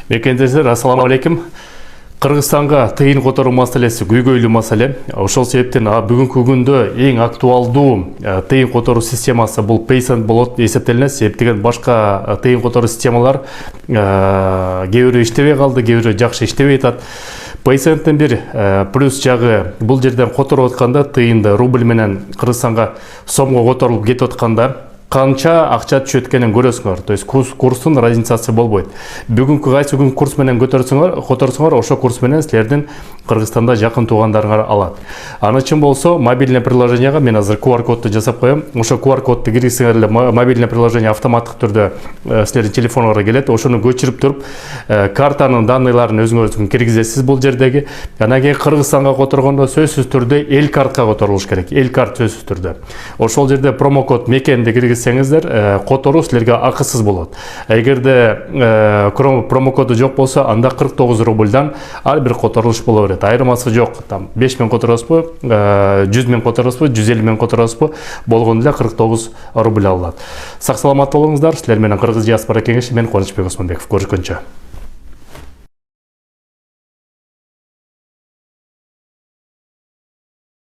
Мекендештер, ассаламу алейкум. Кыргызстанга тыйын которуу маселеси көйгөйлүү маселе. Ошол себептен бүгүнкү күндө эң актуалдуу тыйын которуу системасы бул Paycent болот эсептелинет. Себептеген башка тыйын которуу системалар кээ бирөө иштебей калды, кээ бирөө жакшы иштебей атат. Paycent'тен бир плюс жагы бул жерден которуп атканда тыйынды рубль менен Кыргызстанга сомго которулуп кетип атканда канча акча түшөт экенин көрөсүңөр. То есть курстун разницасы болбойт. Бүгүнкү кайсы күн курс менен которсоңор, ошо курс менен силердин Кыргызстанда жакын туугандарыңар алат. Аны үчүн болсо мобильный приложенияга мен азыр QR кодду жасап коем. Ошо QR кодду киргизсеңер эле мобильный приложение автоматтык түрдө силердин телефонгорго келет. Ошону көчүрүп туруп картанын данныйларын өзүңөрдүн киргизесиз бул жердеги. Анан кийин Кыргызстанга которгондо сөзсүз түрдө эл картка которулуш керек. Эл карт сөзсүз түрдө. Ошол жерде промокод мекенди киргизсеңиздер, которуу силерге акысыз болот. Эгерде промокоду жок болсо, анда 49 рубльдан ар бир которулуш боло берет. Айырмасы жок. Там 5000 которосузбу, 100 000 которосузбу, 150 000 которосузбу, болгондо эле 49 рубль алынат. Сак саламат болуңуздар. Силер менен Кыргыз диаспора кеңеши, мен Кубанычбек Осмонбеков. Көрүшкөнчө.